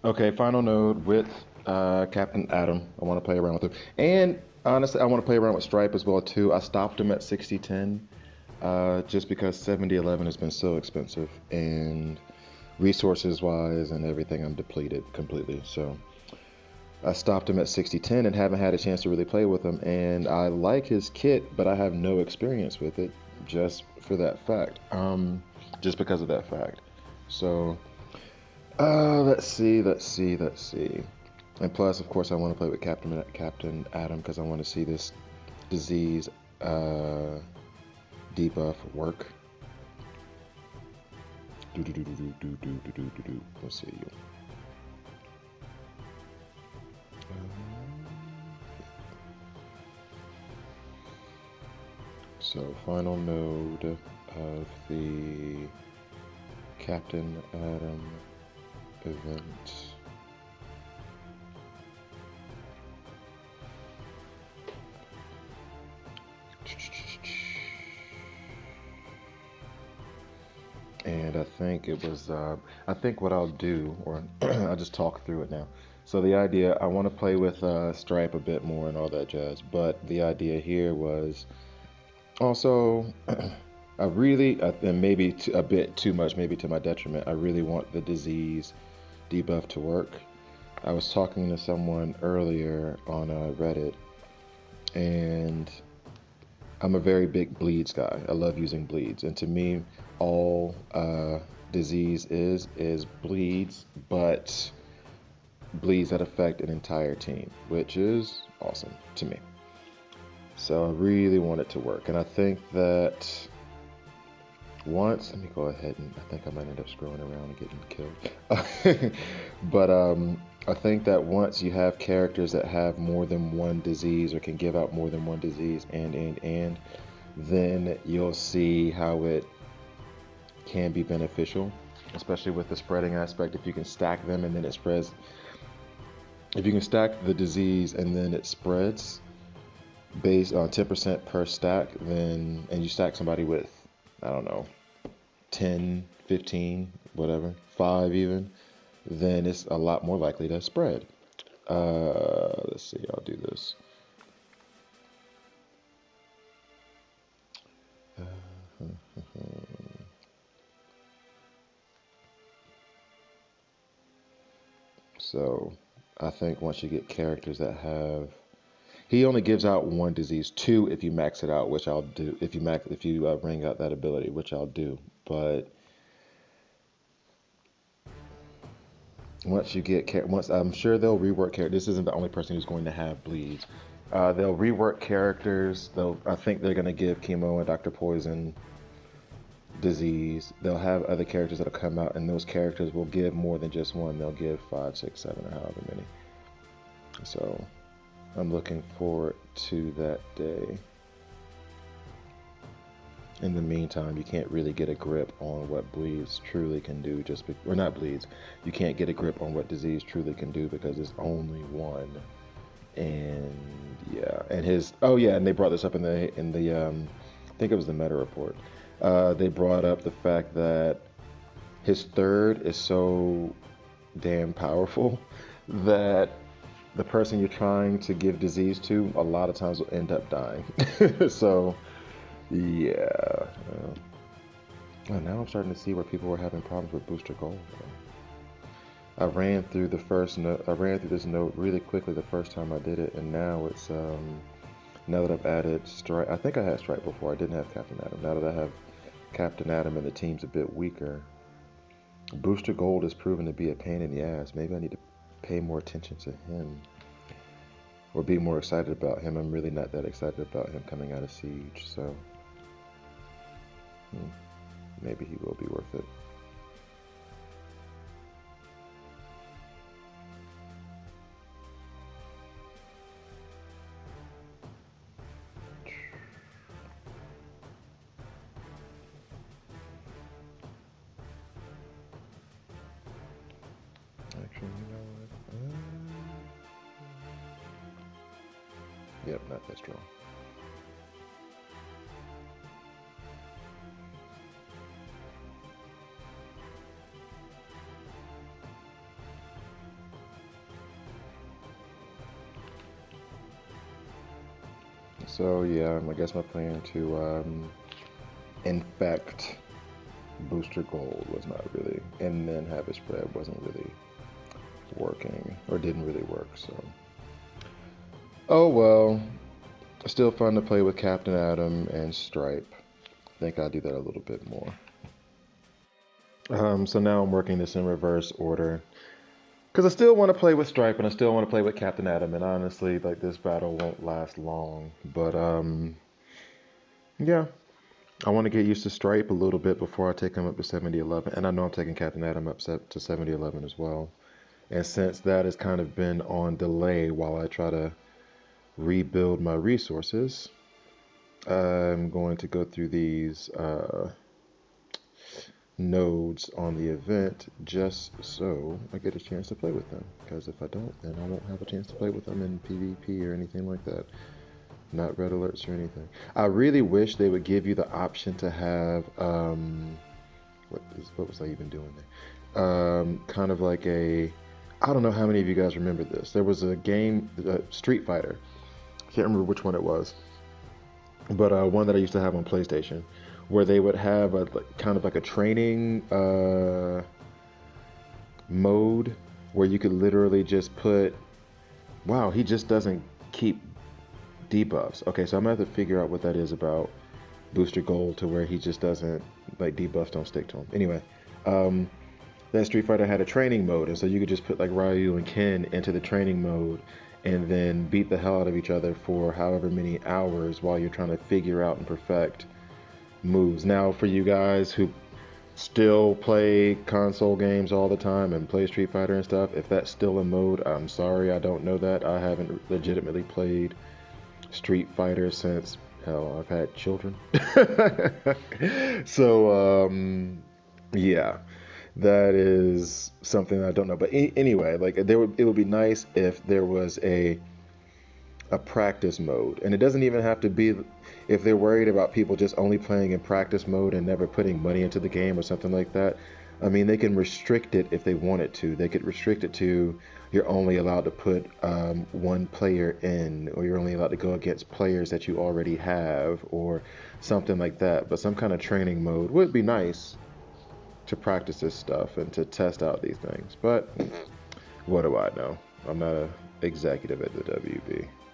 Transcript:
Okay, final node with Captain Atom. I want to play around with him. And honestly, I want to play around with Stripe as well too. I stopped him at 6010 just because 7011 has been so expensive and resources wise and everything, I'm depleted completely. So I stopped him at 6010 and haven't had a chance to really play with him. And I like his kit, but I have no experience with it just for that fact. Just because of that fact. So let's see. And plus, of course, I want to play with Captain Atom because I want to see this disease uh, debuff work. Let's see. So final node of the Captain Atom event. And I think it was, I think what I'll do, or I'll just talk through it now. So the idea, I want to play with Stripe a bit more and all that jazz, but the idea here was also, I really, and maybe a bit too much, maybe to my detriment, I really want the disease debuff to work. I was talking to someone earlier on Reddit, and I'm a very big bleeds guy. I love using bleeds, and to me, all disease is bleeds, but bleeds that affect an entire team, which is awesome to me. So I really want it to work, and I think that once, let me go ahead and I think I might end up screwing around and getting killed. But I think that once you have characters that have more than one disease or can give out more than one disease and then you'll see how it can be beneficial, especially with the spreading aspect. If you can stack them and then it spreads, if you can stack the disease and then it spreads based on 10% per stack, then, and you stack somebody with, I don't know, 10, 15, whatever, 5 even, then it's a lot more likely to spread. Let's see, I'll do this. So I think once you get characters that have, he only gives out one disease, two if you max it out, which I'll do. If you ring out that ability, which I'll do. But once you get once, I'm sure they'll rework characters. This isn't the only person who's going to have bleeds. They'll rework characters. I think they're going to give Chemo and Dr. Poison disease. They'll have other characters that'll come out, and those characters will give more than just one. They'll give 5, 6, 7, or however many. So I'm looking forward to that day. In the meantime, you can't really get a grip on what bleeds truly can do, or not bleeds. You can't get a grip on what disease truly can do because it's only one. And yeah, and and they brought this up in the I think it was the meta report. They brought up the fact that his third is so damn powerful that the person you're trying to give disease to a lot of times will end up dying. So yeah. And now I'm starting to see where people were having problems with Booster Gold. I ran through I ran through this note really quickly the first time I did it, and now it's now that I've added Stripe. I think I had Stripe before. I didn't have Captain Atom. Now that I have Captain Atom and the team's a bit weaker, Booster Gold has proven to be a pain in the ass. Maybe I need to pay more attention to him or be more excited about him. I'm really not that excited about him coming out of Siege, so maybe he will be worth it. Actually, you know what? Yep, not that strong. So yeah, I guess my plan to infect Booster Gold was not really, and then have it spread wasn't really working, or didn't really work. So, oh well. Still fun to play with Captain Atom and Stripe. I think I'll do that a little bit more. So now I'm working this in reverse order. Because I still want to play with Stripe and I still want to play with Captain Atom. And honestly, like, this battle won't last long. But, yeah. I want to get used to Stripe a little bit before I take him up to 70-11. And I know I'm taking Captain Atom up to 70-11 as well. And since that has kind of been on delay while I try to rebuild my resources, I'm going to go through these nodes on the event just so I get a chance to play with them. Because if I don't, then I won't have a chance to play with them in PvP or anything like that. Not red alerts or anything. I really wish they would give you the option to have what was I even doing there? Kind of like a, I don't know how many of you guys remember this. There was a game, Street Fighter. I can't remember which one it was, but one that I used to have on PlayStation, where they would have a kind of like a training mode where you could literally just put, wow, he just doesn't keep debuffs. Okay, so I'm gonna have to figure out what that is about Booster Gold, to where he just doesn't, like, debuffs don't stick to him. Anyway, that Street Fighter had a training mode, and so you could just put like Ryu and Ken into the training mode and then beat the hell out of each other for however many hours while you're trying to figure out and perfect moves. Now, for you guys who still play console games all the time and play Street Fighter and stuff, if that's still a mode, I'm sorry, I don't know that. I haven't legitimately played Street Fighter since, hell, I've had children. So, yeah, that is something I don't know. But anyway, like, it would be nice if there was a practice mode, and it doesn't even have to be, if they're worried about people just only playing in practice mode and never putting money into the game or something like that. I mean, they can restrict it if they wanted to. They could restrict it to, you're only allowed to put one player in, or you're only allowed to go against players that you already have, or something like that. But some kind of training mode would be nice to practice this stuff and to test out these things. But what do I know? I'm not an executive at the WB.